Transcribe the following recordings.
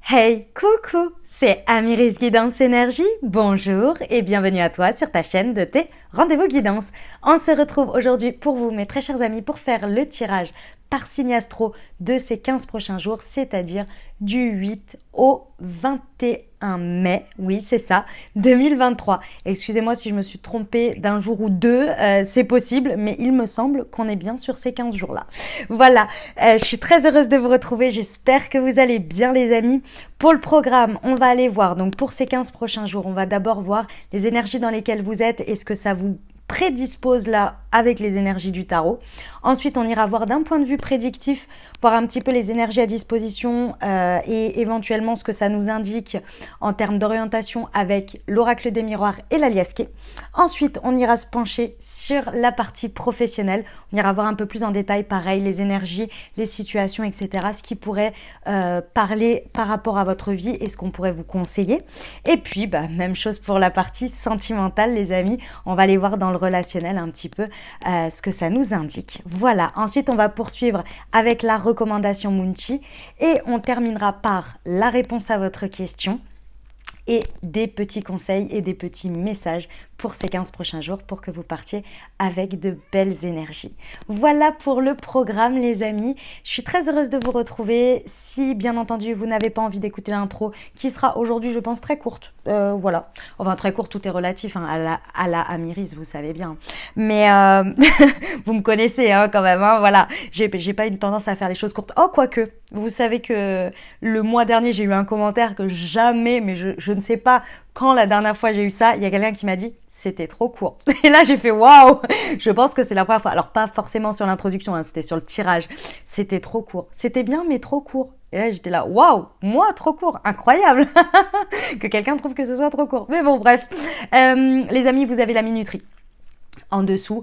Hey, coucou, c'est Amiris Guidance Énergie. Bonjour et bienvenue à toi sur ta chaîne de tes rendez-vous guidance. On se retrouve aujourd'hui pour vous, mes très chers amis, pour faire le tirage par signe astro de ces 15 prochains jours, c'est-à-dire du 8 au 21 mai. Oui, c'est ça, 2023. Excusez-moi si je me suis trompée d'un jour ou deux, c'est possible, mais il me semble qu'on est bien sur ces 15 jours-là. Voilà, je suis très heureuse de vous retrouver. J'espère que vous allez bien, les amis. Pour le programme, on va aller voir, donc pour ces 15 prochains jours, on va d'abord voir les énergies dans lesquelles vous êtes et ce que ça vous prédispose là avec les énergies du tarot. Ensuite, on ira voir d'un point de vue prédictif, voir un petit peu les énergies à disposition et éventuellement ce que ça nous indique en termes d'orientation avec l'oracle des miroirs et l'aliasqué. Ensuite, on ira se pencher sur la partie professionnelle. On ira voir un peu plus en détail, pareil, les énergies, les situations, etc. Ce qui pourrait parler par rapport à votre vie et ce qu'on pourrait vous conseiller. Et puis, même chose pour la partie sentimentale, les amis. On va aller voir dans le relationnel un petit peu ce que ça nous indique. Voilà, ensuite on va poursuivre avec la recommandation Moonchi et on terminera par la réponse à votre question et des petits conseils et des petits messages pour ces 15 prochains jours pour que vous partiez avec de belles énergies. Voilà pour le programme, les amis. Je suis très heureuse de vous retrouver. Si, bien entendu, vous n'avez pas envie d'écouter l'intro, qui sera aujourd'hui, je pense, très courte. Voilà. Enfin, très courte, tout est relatif, hein, à la Amiris, vous savez bien. Mais vous me connaissez quand même. Hein, voilà. J'ai pas une tendance à faire les choses courtes. Oh, quoique. Vous savez que le mois dernier, j'ai eu un commentaire que jamais, mais je ne sais pas quand la dernière fois j'ai eu ça, il y a quelqu'un qui m'a dit c'était trop court. Et là j'ai fait waouh. Je pense que c'est la première fois. Alors pas forcément sur l'introduction, hein, c'était sur le tirage. C'était trop court. C'était bien mais trop court. Et là j'étais là waouh, moi trop court, incroyable que quelqu'un trouve que ce soit trop court. Mais bon bref, les amis, vous avez la minuterie en dessous.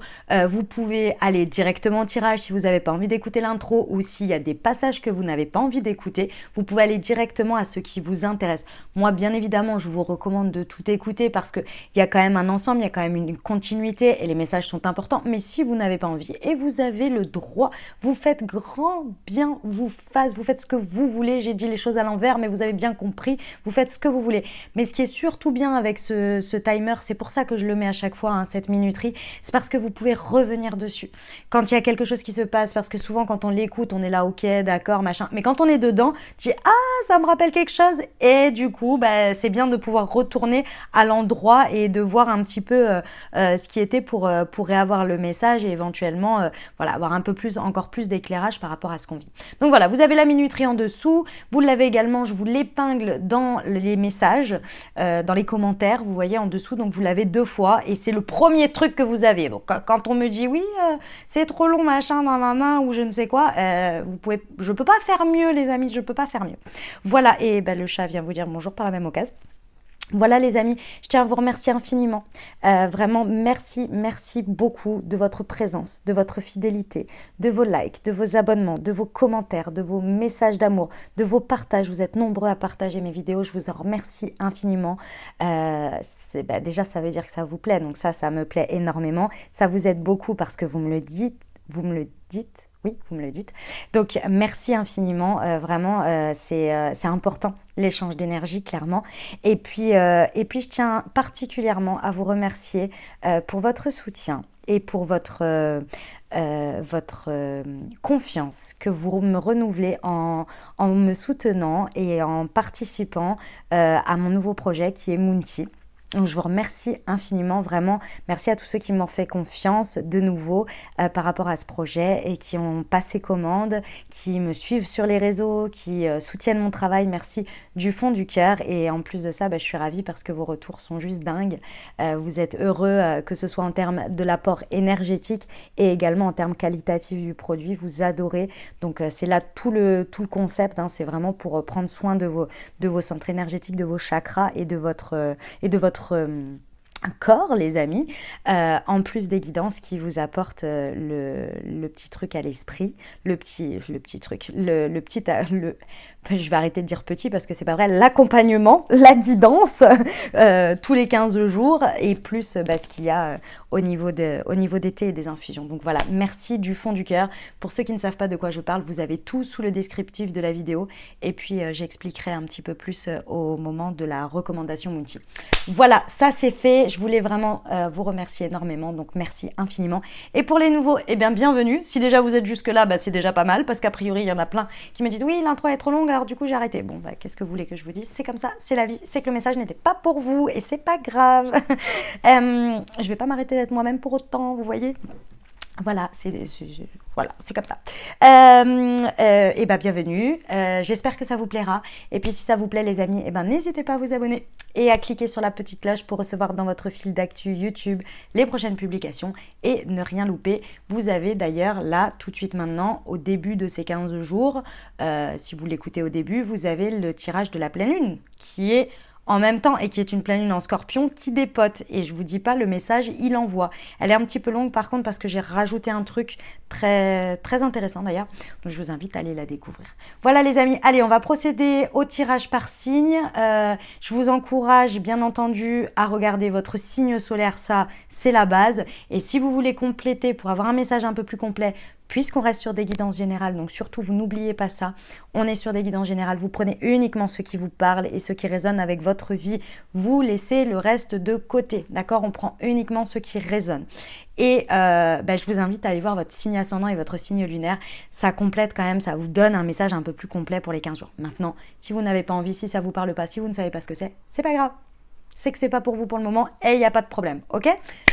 Vous pouvez aller directement au tirage si vous n'avez pas envie d'écouter l'intro ou s'il y a des passages que vous n'avez pas envie d'écouter. Vous pouvez aller directement à ce qui vous intéresse. Moi, bien évidemment, je vous recommande de tout écouter parce qu'il y a quand même un ensemble, il y a quand même une continuité et les messages sont importants. Mais si vous n'avez pas envie et vous avez le droit, vous faites grand bien, vous faites ce que vous voulez. J'ai dit les choses à l'envers, mais vous avez bien compris. Vous faites ce que vous voulez. Mais ce qui est surtout bien avec ce timer, c'est pour ça que je le mets à chaque fois, hein, cette minuterie, c'est parce que vous pouvez revenir dessus. Quand il y a quelque chose qui se passe, parce que souvent quand on l'écoute, on est là, ok, d'accord, machin. Mais quand on est dedans, tu dis, ah, ça me rappelle quelque chose. Et du coup, c'est bien de pouvoir retourner à l'endroit et de voir un petit peu ce qui était pour réavoir le message et éventuellement voilà, avoir un peu plus, encore plus d'éclairage par rapport à ce qu'on vit. Donc voilà, vous avez la minuterie en dessous. Vous l'avez également, je vous l'épingle dans les messages, dans les commentaires, vous voyez en dessous. Donc vous l'avez 2 fois et c'est le premier truc que vous avez. Donc quand on me dit oui, c'est trop long, machin, nanana, ou je ne sais quoi, je peux pas faire mieux, les amis, je peux pas faire mieux. Voilà, et le chat vient vous dire bonjour par la même occasion. Voilà les amis, je tiens à vous remercier infiniment. Vraiment, merci beaucoup de votre présence, de votre fidélité, de vos likes, de vos abonnements, de vos commentaires, de vos messages d'amour, de vos partages. Vous êtes nombreux à partager mes vidéos, je vous en remercie infiniment. Déjà, ça veut dire que ça vous plaît, donc ça me plaît énormément. Ça vous aide beaucoup parce que vous me le dites. Oui, vous me le dites. Donc, merci infiniment. Vraiment, c'est important, l'échange d'énergie, clairement. Et puis, je tiens particulièrement à vous remercier pour votre soutien et pour votre confiance que vous me renouvelez en me soutenant et en participant à mon nouveau projet qui est Moonchi. Donc je vous remercie infiniment, vraiment. Merci à tous ceux qui m'ont fait confiance de nouveau par rapport à ce projet et qui ont passé commande, qui me suivent sur les réseaux, qui soutiennent mon travail. Merci du fond du cœur. Et en plus de ça, je suis ravie parce que vos retours sont juste dingues. Vous êtes heureux, que ce soit en termes de l'apport énergétique et également en termes qualitatifs du produit. Vous adorez. Donc c'est là tout le concept. Hein, c'est vraiment pour prendre soin de vos centres énergétiques, de vos chakras et de votre corps, les amis, en plus des guidances qui vous apportent le petit truc à l'esprit, le petit truc, je vais arrêter de dire petit parce que c'est pas vrai, l'accompagnement, la guidance tous les 15 jours et plus ce qu'il y a au niveau des thés et des infusions. Donc voilà, merci du fond du cœur. Pour ceux qui ne savent pas de quoi je parle, vous avez tout sous le descriptif de la vidéo et puis j'expliquerai un petit peu plus au moment de la recommandation multi. Voilà, ça c'est fait. Je voulais vraiment vous remercier énormément, donc merci infiniment. Et pour les nouveaux, eh bien bienvenue. Si déjà vous êtes jusque là, c'est déjà pas mal parce qu'a priori il y en a plein qui me disent oui l'intro est trop longue alors du coup j'ai arrêté. Bon qu'est-ce que vous voulez que je vous dise, c'est comme ça, c'est la vie, c'est que le message n'était pas pour vous et c'est pas grave. Je vais pas m'arrêter d'être moi-même pour autant, vous voyez. Voilà, c'est comme ça. Et bienvenue. J'espère que ça vous plaira. Et puis si ça vous plaît les amis, n'hésitez pas à vous abonner et à cliquer sur la petite cloche pour recevoir dans votre fil d'actu YouTube les prochaines publications et ne rien louper. Vous avez d'ailleurs là, tout de suite maintenant, au début de ces 15 jours, si vous l'écoutez au début, vous avez le tirage de la pleine lune qui est en même temps et qui est une pleine lune en Scorpion qui dépote et je vous dis pas le message il envoie. Elle est un petit peu longue par contre parce que j'ai rajouté un truc très très intéressant d'ailleurs, donc je vous invite à aller la découvrir. Voilà les amis, allez on va procéder au tirage par signe. Je vous encourage bien entendu à regarder votre signe solaire, ça c'est la base, et si vous voulez compléter pour avoir un message un peu plus complet, puisqu'on reste sur des guidances générales, donc surtout vous n'oubliez pas ça, on est sur des guidances générales, vous prenez uniquement ce qui vous parle et ce qui résonne avec votre vie, vous laissez le reste de côté, d'accord? On prend uniquement ce qui résonne. Et je vous invite à aller voir votre signe ascendant et votre signe lunaire, ça complète quand même, ça vous donne un message un peu plus complet pour les 15 jours. Maintenant, si vous n'avez pas envie, si ça vous parle pas, si vous ne savez pas ce que c'est pas grave. C'est que c'est pas pour vous pour le moment et il n'y a pas de problème, ok?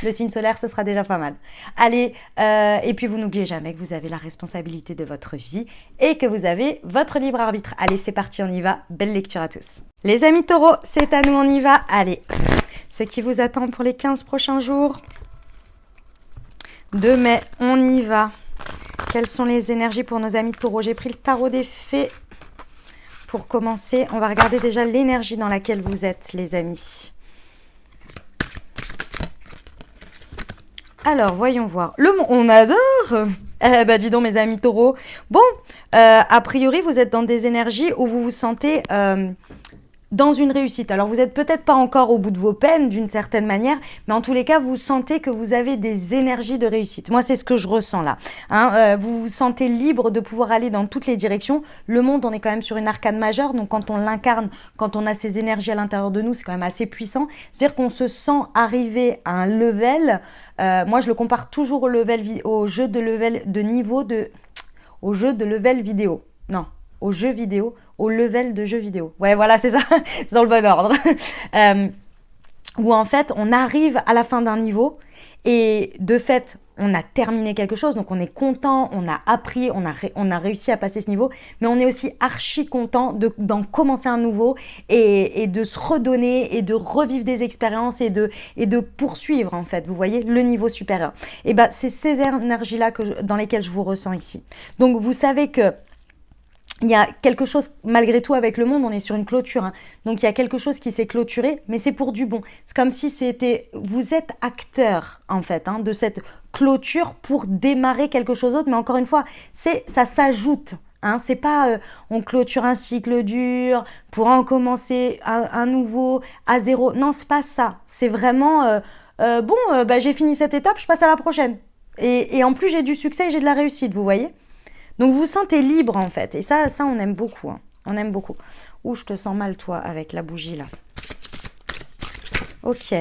Le signe solaire, ce sera déjà pas mal. Allez, et puis vous n'oubliez jamais que vous avez la responsabilité de votre vie et que vous avez votre libre arbitre. Allez, c'est parti, on y va. Belle lecture à tous. Les amis taureaux, c'est à nous, on y va. Allez, ce qui vous attend pour les 15 prochains jours. 2 mai, on y va. Quelles sont les énergies pour nos amis taureaux? J'ai pris le tarot des fées. Pour commencer, on va regarder déjà l'énergie dans laquelle vous êtes, les amis. Alors, voyons voir. On adore! Dis donc, mes amis taureaux. Bon, a priori, vous êtes dans des énergies où vous vous sentez dans une réussite. Alors, vous n'êtes peut-être pas encore au bout de vos peines, d'une certaine manière, mais en tous les cas, vous sentez que vous avez des énergies de réussite. Moi, c'est ce que je ressens là. Vous vous sentez libre de pouvoir aller dans toutes les directions. Le monde, on est quand même sur une arcane majeure, donc quand on l'incarne, quand on a ces énergies à l'intérieur de nous, c'est quand même assez puissant. C'est-à-dire qu'on se sent arriver à un level. Moi, je le compare toujours au jeu de level vidéo. Non, au jeu vidéo, au level de jeu vidéo. Ouais, voilà, c'est ça, c'est dans le bon ordre. Où en fait, on arrive à la fin d'un niveau et de fait, on a terminé quelque chose, donc on est content, on a appris, on a réussi à passer ce niveau, mais on est aussi archi content d'en commencer un nouveau et de se redonner et de revivre des expériences et de poursuivre en fait, vous voyez, le niveau supérieur. Et c'est ces énergies-là dans lesquelles je vous ressens ici. Donc vous savez que il y a quelque chose, malgré tout, avec le monde, on est sur une clôture. Hein. Donc, il y a quelque chose qui s'est clôturé, mais c'est pour du bon. C'est comme si vous êtes acteur, en fait, de cette clôture pour démarrer quelque chose d'autre. Mais encore une fois, ça s'ajoute. C'est pas on clôture un cycle dur pour en commencer un nouveau à zéro. Non, c'est pas ça. C'est vraiment, j'ai fini cette étape, je passe à la prochaine. Et en plus, j'ai du succès et j'ai de la réussite, vous voyez ? Donc, vous vous sentez libre, en fait. Et ça on aime beaucoup. Hein. On aime beaucoup. Ouh, je te sens mal, toi, avec la bougie, là. Ok.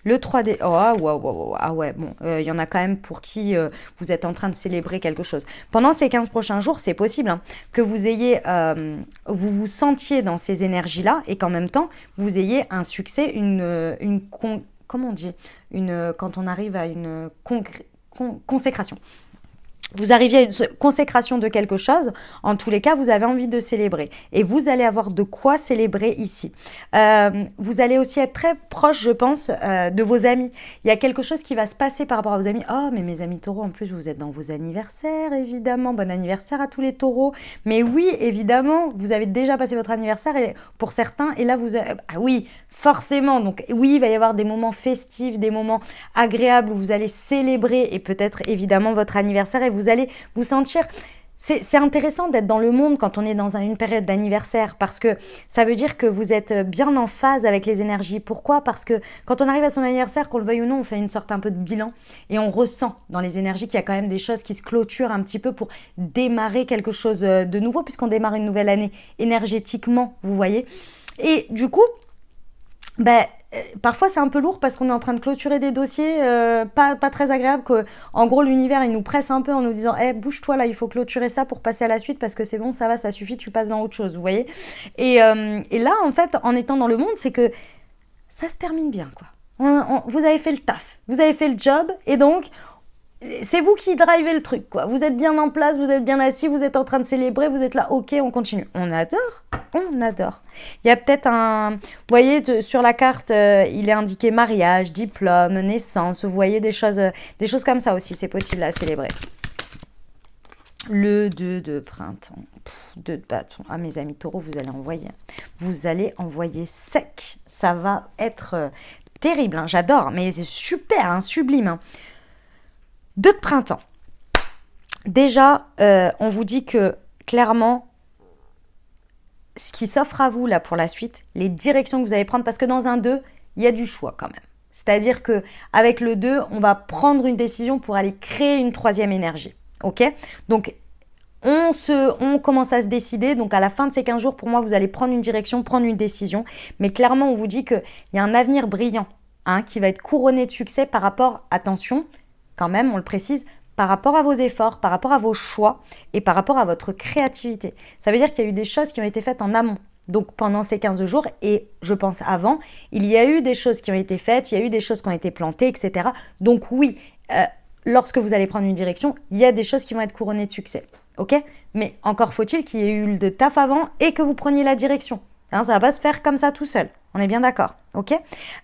Le 3D. Oh, wow. Ah ouais, bon. Il y en a quand même pour qui vous êtes en train de célébrer quelque chose. Pendant ces 15 prochains jours, c'est possible que vous ayez... vous vous sentiez dans ces énergies-là et qu'en même temps, vous ayez un succès, comment on dit quand on arrive à une consécration. Vous arriviez à une consécration de quelque chose, en tous les cas, vous avez envie de célébrer. Et vous allez avoir de quoi célébrer ici. Vous allez aussi être très proche, je pense, de vos amis. Il y a quelque chose qui va se passer par rapport à vos amis. Oh, mais mes amis taureaux, en plus, vous êtes dans vos anniversaires, évidemment. Bon anniversaire à tous les taureaux. Mais oui, évidemment, vous avez déjà passé votre anniversaire pour certains. Et là, ah oui, forcément. Donc oui, il va y avoir des moments festifs, des moments agréables où vous allez célébrer et peut-être évidemment votre anniversaire et vous allez vous sentir c'est intéressant d'être dans le monde quand on est dans une période d'anniversaire parce que ça veut dire que vous êtes bien en phase avec les énergies. Pourquoi? Parce que quand on arrive à son anniversaire, qu'on le veuille ou non, on fait une sorte un peu de bilan et on ressent dans les énergies qu'il y a quand même des choses qui se clôturent un petit peu pour démarrer quelque chose de nouveau puisqu'on démarre une nouvelle année énergétiquement, vous voyez. Et du coup, parfois c'est un peu lourd parce qu'on est en train de clôturer des dossiers pas très agréables que, en gros l'univers il nous presse un peu en nous disant bouge-toi là, il faut clôturer ça pour passer à la suite parce que c'est bon, ça va, ça suffit, tu passes dans autre chose, vous voyez. Et là en fait en étant dans le monde c'est que ça se termine bien quoi. Vous avez fait le taf, vous avez fait le job et donc c'est vous qui drivez le truc, quoi. Vous êtes bien en place, vous êtes bien assis, vous êtes en train de célébrer, vous êtes là, ok, on continue. On adore, on adore. Il y a peut-être un... Vous voyez, sur la carte, il est indiqué mariage, diplôme, naissance. Vous voyez des choses comme ça aussi, c'est possible à célébrer. Le 2 de printemps. 2 de bâton. Ah, mes amis taureaux, vous allez envoyer. Vous allez envoyer sec. Ça va être terrible, hein. J'adore, mais c'est super, hein, sublime, hein. 2 de printemps. Déjà, on vous dit que clairement, ce qui s'offre à vous là pour la suite, les directions que vous allez prendre, parce que dans un 2, il y a du choix quand même. C'est-à-dire qu'avec le 2, on va prendre une décision pour aller créer une troisième énergie. Ok? Donc, on commence à se décider. Donc, à la fin de ces 15 jours, pour moi, vous allez prendre une direction, prendre une décision. Mais clairement, on vous dit qu'il y a un avenir brillant qui va être couronné de succès par rapport, attention, quand même, on le précise, par rapport à vos efforts, par rapport à vos choix et par rapport à votre créativité. Ça veut dire qu'il y a eu des choses qui ont été faites en amont. Donc pendant ces 15 jours, et je pense avant, il y a eu des choses qui ont été faites, il y a eu des choses qui ont été plantées, etc. Donc oui, lorsque vous allez prendre une direction, il y a des choses qui vont être couronnées de succès. Ok? Mais encore faut-il qu'il y ait eu le taf avant et que vous preniez la direction. Ça ne va pas se faire comme ça tout seul. On est bien d'accord, ok?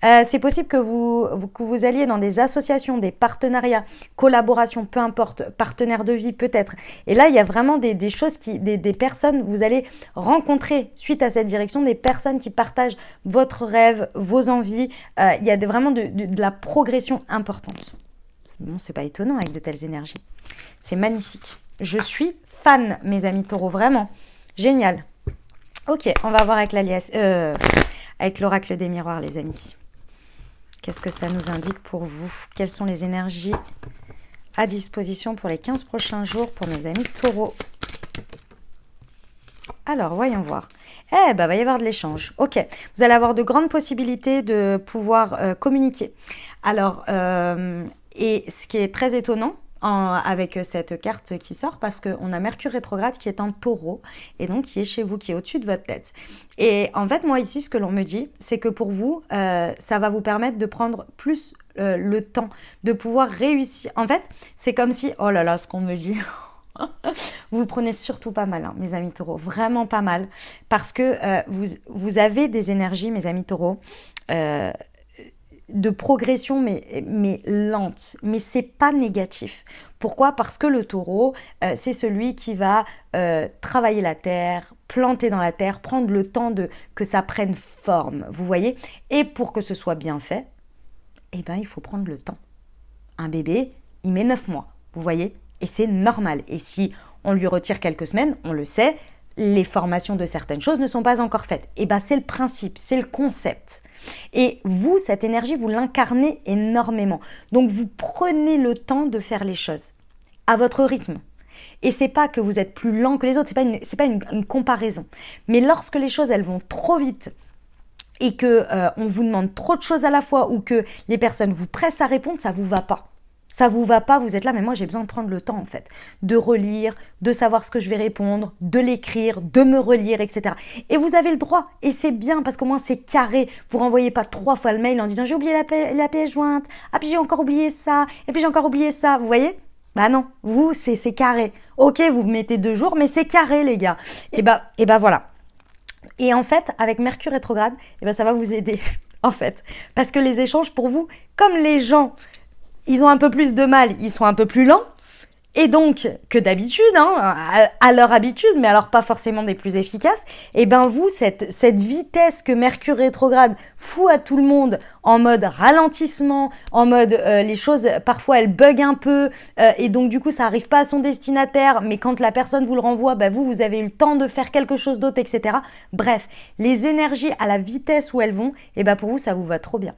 C'est possible que vous alliez dans des associations, des partenariats, collaborations, peu importe, partenaires de vie peut-être. Et là, il y a vraiment des choses, des personnes, vous allez rencontrer suite à cette direction, des personnes qui partagent votre rêve, vos envies. Il y a vraiment de la progression importante. Bon, c'est pas étonnant avec de telles énergies. C'est magnifique. Je suis fan, mes amis taureaux, vraiment. Génial. Ok, on va voir avec l'alias, avec l'oracle des miroirs, les amis. Qu'est-ce que ça nous indique pour vous? Quelles sont les énergies à disposition pour les 15 prochains jours pour mes amis taureaux? Alors, voyons voir. Va y avoir de l'échange. Ok, vous allez avoir de grandes possibilités de pouvoir communiquer. Alors, et ce qui est très étonnant, avec cette carte qui sort parce qu'on a Mercure rétrograde qui est en taureau et donc qui est chez vous, qui est au-dessus de votre tête. Et en fait, moi ici, ce que l'on me dit, c'est que pour vous, ça va vous permettre de prendre plus le temps, de pouvoir réussir. En fait, c'est comme si, oh là là, ce qu'on me dit... Vous le prenez surtout pas mal, hein, mes amis taureaux, vraiment pas mal, parce que vous avez des énergies, mes amis taureaux, de progression mais lente, mais c'est pas négatif. Pourquoi? Parce que le taureau, c'est celui qui va travailler la terre, planter dans la terre, prendre le temps que ça prenne forme, vous voyez. Et pour que ce soit bien fait, il faut prendre le temps. Un bébé, il met 9 mois, vous voyez, et c'est normal. Et si on lui retire quelques semaines, on le sait, les formations de certaines choses ne sont pas encore faites. C'est le principe, c'est le concept. Et vous, cette énergie, vous l'incarnez énormément. Donc, vous prenez le temps de faire les choses à votre rythme. Et c'est pas que vous êtes plus lent que les autres, c'est pas une comparaison. Mais lorsque les choses, elles vont trop vite et que on vous demande trop de choses à la fois ou que les personnes vous pressent à répondre, ça vous va pas. Ça vous va pas, vous êtes là, mais moi j'ai besoin de prendre le temps en fait, de relire, de savoir ce que je vais répondre, de l'écrire, de me relire, etc. Et vous avez le droit, et c'est bien parce qu'au moins c'est carré. Vous renvoyez pas 3 fois le mail en disant j'ai oublié la pièce jointe, ah puis j'ai encore oublié ça, et puis j'ai encore oublié ça, vous voyez? Bah non, vous c'est carré. Ok, vous mettez 2 jours, mais c'est carré les gars. Et voilà. Et en fait, avec Mercure rétrograde, ça va vous aider en fait, parce que les échanges pour vous, comme les gens... ils ont un peu plus de mal, ils sont un peu plus lents, et donc que d'habitude, hein, à leur habitude, mais alors pas forcément des plus efficaces, et ben vous, cette vitesse que Mercure rétrograde fout à tout le monde en mode ralentissement, en mode les choses, parfois elles bug un peu, et donc du coup ça arrive pas à son destinataire, mais quand la personne vous le renvoie, ben vous avez eu le temps de faire quelque chose d'autre, etc. Bref, les énergies à la vitesse où elles vont, et ben pour vous ça vous va trop bien.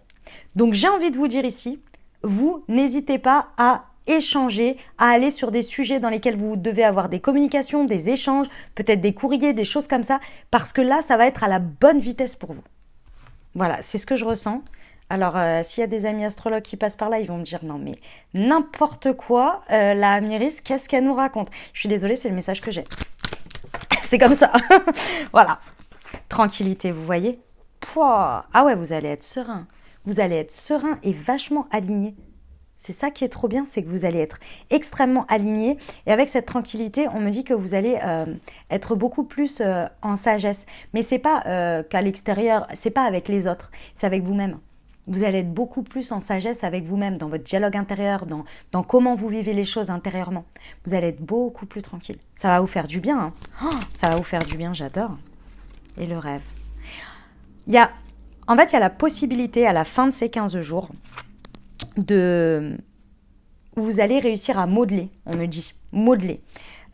Donc j'ai envie de vous dire ici, vous n'hésitez pas à échanger, à aller sur des sujets dans lesquels vous devez avoir des communications, des échanges, peut-être des courriers, des choses comme ça, parce que là, ça va être à la bonne vitesse pour vous. Voilà, c'est ce que je ressens. Alors, s'il y a des amis astrologues qui passent par là, ils vont me dire non, mais n'importe quoi, la Amiris, qu'est-ce qu'elle nous raconte? Je suis désolée, c'est le message que j'ai. C'est comme ça. Voilà. Tranquillité, vous voyez? Pouah. Ah ouais, vous allez être serein. Vous allez être serein et vachement aligné. C'est ça qui est trop bien, c'est que vous allez être extrêmement aligné. Et avec cette tranquillité, on me dit que vous allez être beaucoup plus en sagesse. Mais c'est pas qu'à l'extérieur, c'est pas avec les autres, c'est avec vous-même. Vous allez être beaucoup plus en sagesse avec vous-même, dans votre dialogue intérieur, dans comment vous vivez les choses intérieurement. Vous allez être beaucoup plus tranquille. Ça va vous faire du bien. Hein. Oh, ça va vous faire du bien, j'adore. Et le rêve. En fait, il y a la possibilité à la fin de ces 15 jours vous allez réussir à modeler, on me dit, modeler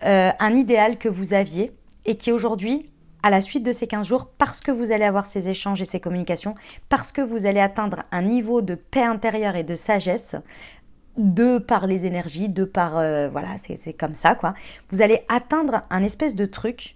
un idéal que vous aviez et qui aujourd'hui, à la suite de ces 15 jours, parce que vous allez avoir ces échanges et ces communications, parce que vous allez atteindre un niveau de paix intérieure et de sagesse, de par les énergies, de par, voilà, c'est comme ça, quoi. Vous allez atteindre un espèce de truc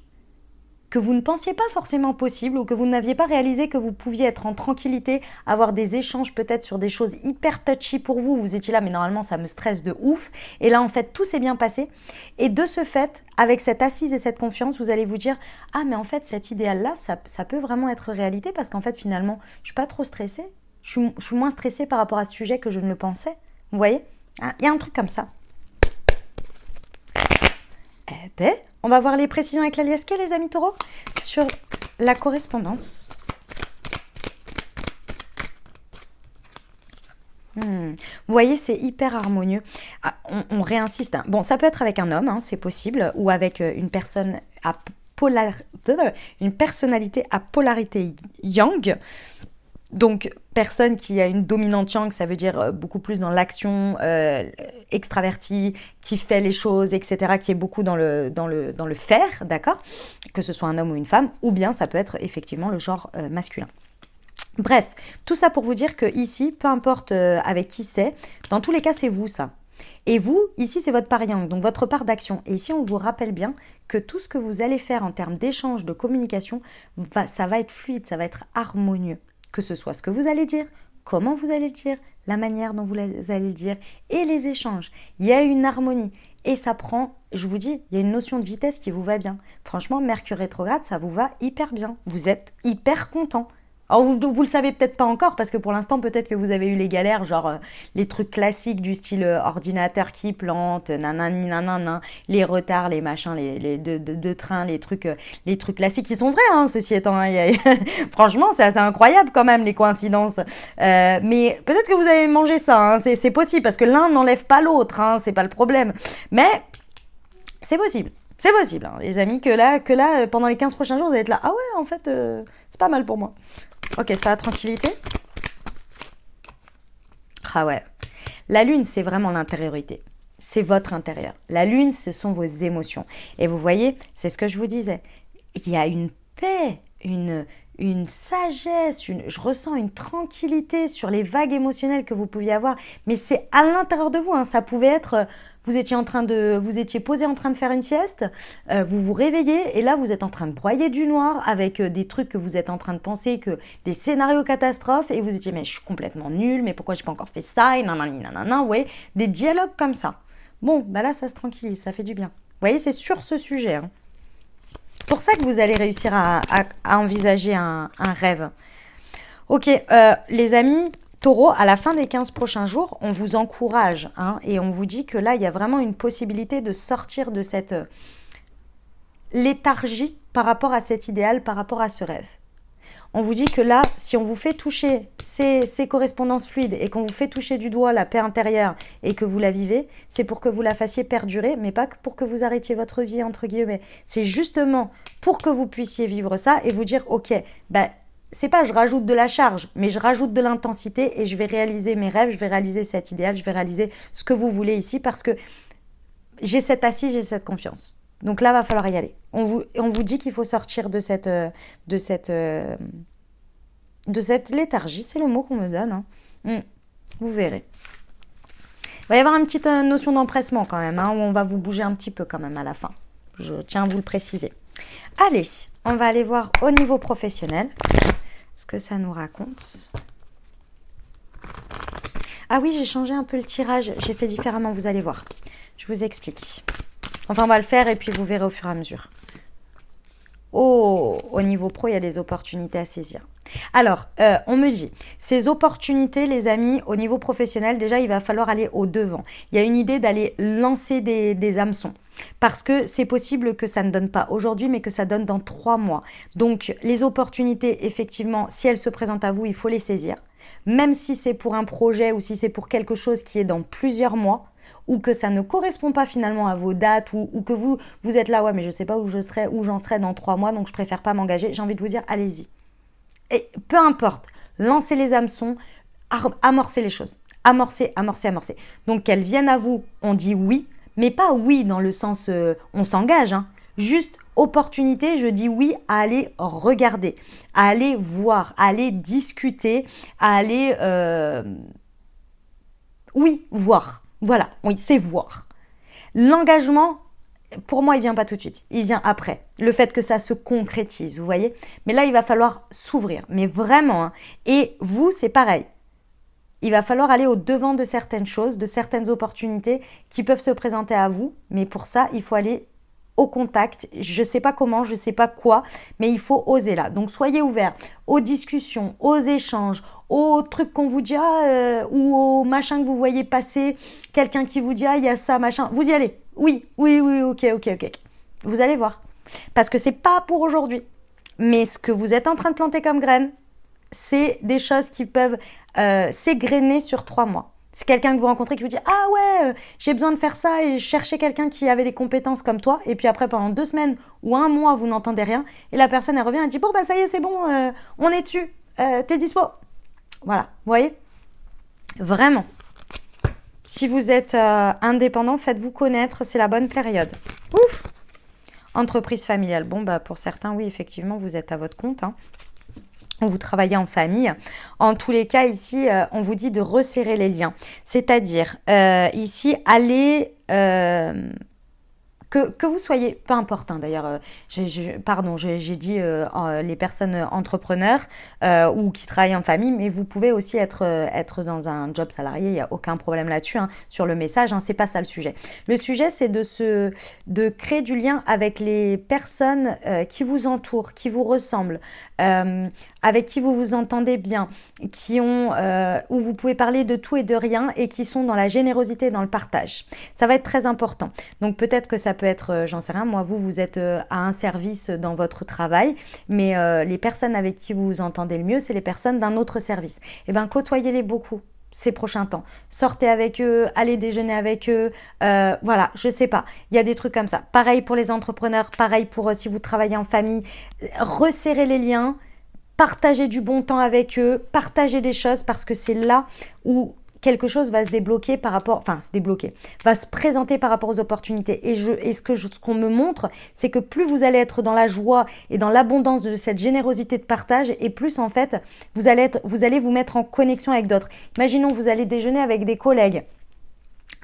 que vous ne pensiez pas forcément possible ou que vous n'aviez pas réalisé que vous pouviez être en tranquillité, avoir des échanges peut-être sur des choses hyper touchy pour vous. Vous étiez là, mais normalement, ça me stresse de ouf. Et là, en fait, tout s'est bien passé. Et de ce fait, avec cette assise et cette confiance, vous allez vous dire « Ah, mais en fait, cet idéal-là, ça peut vraiment être réalité parce qu'en fait, finalement, je ne suis pas trop stressée. Je suis moins stressée par rapport à ce sujet que je ne le pensais. » Vous voyez ? Il y a un truc comme ça. Eh ben, on va voir les précisions avec l'aliasqué, les amis taureaux, sur la correspondance. Vous voyez, c'est hyper harmonieux. Ah, on réinsiste. Hein. Bon, ça peut être avec un homme, hein, c'est possible, ou avec une personne une personnalité à polarité yang. Donc, personne qui a une dominante yang, ça veut dire beaucoup plus dans l'action, extravertie, qui fait les choses, etc., qui est beaucoup dans le faire, d'accord ? Que ce soit un homme ou une femme, ou bien ça peut être effectivement le genre masculin. Bref, tout ça pour vous dire que ici, peu importe avec qui c'est, dans tous les cas, c'est vous, ça. Et vous, ici, c'est votre part yang, donc votre part d'action. Et ici, on vous rappelle bien que tout ce que vous allez faire en termes d'échange, de communication, ça va être fluide, ça va être harmonieux. Que ce soit ce que vous allez dire, comment vous allez le dire, la manière dont vous allez le dire et les échanges. Il y a une harmonie et ça prend, je vous dis, il y a une notion de vitesse qui vous va bien. Franchement, Mercure rétrograde, ça vous va hyper bien. Vous êtes hyper content. Alors, vous le savez peut-être pas encore parce que pour l'instant, peut-être que vous avez eu les galères, genre les trucs classiques du style ordinateur qui plante, nanani, nanana, les retards, les machins, les deux trains, les trucs classiques qui sont vrais, hein, ceci étant. Hein, franchement, c'est assez incroyable quand même, les coïncidences. Mais peut-être que vous avez mangé ça, hein, c'est possible parce que l'un n'enlève pas l'autre, hein, c'est pas le problème. Mais c'est possible. C'est possible, hein, les amis, que là, pendant les 15 prochains jours, vous allez être là. Ah ouais, en fait, c'est pas mal pour moi. Ok, ça va, tranquillité. Ah ouais. La lune, c'est vraiment l'intériorité. C'est votre intérieur. La lune, ce sont vos émotions. Et vous voyez, c'est ce que je vous disais. Il y a une paix, une sagesse, je ressens une tranquillité sur les vagues émotionnelles que vous pouviez avoir. Mais c'est à l'intérieur de vous. Hein. Ça pouvait être... Vous étiez posé en train de faire une sieste, vous vous réveillez et là vous êtes en train de broyer du noir avec des trucs que vous êtes en train de penser, des scénarios catastrophes et vous étiez mais je suis complètement nulle, mais pourquoi j'ai pas encore fait ça et nanani nanana, vous voyez, des dialogues comme ça. Bon, bah là ça se tranquillise, ça fait du bien. Vous voyez, c'est sur ce sujet. Hein. C'est pour ça que vous allez réussir à envisager un rêve. Ok, les amis... Taureau, à la fin des 15 prochains jours, on vous encourage hein, et on vous dit que là, il y a vraiment une possibilité de sortir de cette léthargie par rapport à cet idéal, par rapport à ce rêve. On vous dit que là, si on vous fait toucher ces correspondances fluides et qu'on vous fait toucher du doigt la paix intérieure et que vous la vivez, c'est pour que vous la fassiez perdurer, mais pas pour que vous arrêtiez votre vie, entre guillemets. C'est justement pour que vous puissiez vivre ça et vous dire, ok, ben, c'est pas je rajoute de la charge, mais je rajoute de l'intensité et je vais réaliser mes rêves, je vais réaliser cet idéal, je vais réaliser ce que vous voulez ici parce que j'ai cette assise, j'ai cette confiance. Donc là, va falloir y aller. On vous dit qu'il faut sortir de cette léthargie, c'est le mot qu'on me donne. Vous verrez. Il va y avoir une petite notion d'empressement quand même, où on va vous bouger un petit peu quand même à la fin. Je tiens à vous le préciser. Allez, on va aller voir au niveau professionnel ce que ça nous raconte. Ah oui, j'ai changé un peu le tirage, j'ai fait différemment, vous allez voir. Je vous explique. Enfin, on va le faire et puis vous verrez au fur et à mesure. Oh, au niveau pro, il y a des opportunités à saisir. Alors, on me dit, ces opportunités, les amis, au niveau professionnel, déjà, il va falloir aller au-devant. Il y a une idée d'aller lancer des hameçons. Parce que c'est possible que ça ne donne pas aujourd'hui, mais que ça donne dans 3 mois. Donc, les opportunités, effectivement, si elles se présentent à vous, il faut les saisir. Même si c'est pour un projet ou si c'est pour quelque chose qui est dans plusieurs mois, ou que ça ne correspond pas finalement à vos dates, ou que vous êtes là, ouais, mais je ne sais pas où j'en serai dans 3 mois, donc je préfère pas m'engager. J'ai envie de vous dire, allez-y. Et peu importe, lancez les hameçons, amorcez les choses. Amorcez. Donc qu'elles viennent à vous, on dit oui, mais pas oui dans le sens on s'engage, Juste opportunité, je dis oui à aller regarder, à aller voir, à aller discuter, à aller voir. Voilà, oui, c'est voir. L'engagement, pour moi, il vient pas tout de suite. Il vient après. Le fait que ça se concrétise, vous voyez. Mais là, il va falloir s'ouvrir. Mais vraiment. Et vous, c'est pareil. Il va falloir aller au-devant de certaines choses, de certaines opportunités qui peuvent se présenter à vous. Mais pour ça, il faut aller au contact. Je ne sais pas comment, je ne sais pas quoi, mais il faut oser là. Donc, soyez ouverts aux discussions, aux échanges, aux trucs qu'on vous dit, ou aux machins que vous voyez passer, quelqu'un qui vous dit, il y a ça, machin. Vous y allez. Oui, ok. Vous allez voir. Parce que c'est pas pour aujourd'hui. Mais ce que vous êtes en train de planter comme graines, c'est des choses qui peuvent s'égrener sur 3 mois. C'est quelqu'un que vous rencontrez qui vous dit « Ah ouais, j'ai besoin de faire ça et je cherchais quelqu'un qui avait des compétences comme toi. » Et puis après, pendant 2 semaines ou 1 mois, vous n'entendez rien. Et la personne, elle revient et dit « Bon, bah ça y est, c'est bon, on est dessus. T'es dispo. » Voilà, vous voyez ? Vraiment. Si vous êtes indépendant, faites-vous connaître, c'est la bonne période. Ouf ! Entreprise familiale. Bon, bah pour certains, oui, effectivement, vous êtes à votre compte, vous travaillez en famille. En tous les cas, ici, on vous dit de resserrer les liens. C'est-à-dire, ici, allez... Que vous soyez, peu importe d'ailleurs, j'ai dit les personnes entrepreneurs ou qui travaillent en famille, mais vous pouvez aussi être dans un job salarié, il n'y a aucun problème là-dessus, sur le message, c'est pas ça le sujet. Le sujet, c'est de créer du lien avec les personnes qui vous entourent, qui vous ressemblent, avec qui vous vous entendez bien, où vous pouvez parler de tout et de rien et qui sont dans la générosité et dans le partage. Ça va être très important. Donc peut-être que ça peut être, j'en sais rien, moi vous êtes à un service dans votre travail, mais les personnes avec qui vous vous entendez le mieux, c'est les personnes d'un autre service. Et bien côtoyez-les beaucoup ces prochains temps. Sortez avec eux, allez déjeuner avec eux, voilà, je sais pas. Il y a des trucs comme ça. Pareil pour les entrepreneurs, pareil pour si vous travaillez en famille. Resserrez les liens, partagez du bon temps avec eux, partagez des choses parce que c'est là où quelque chose va se débloquer va se présenter par rapport aux opportunités. Et ce qu'on me montre, c'est que plus vous allez être dans la joie et dans l'abondance de cette générosité de partage, et plus en fait, vous allez vous mettre en connexion avec d'autres. Imaginons, vous allez déjeuner avec des collègues.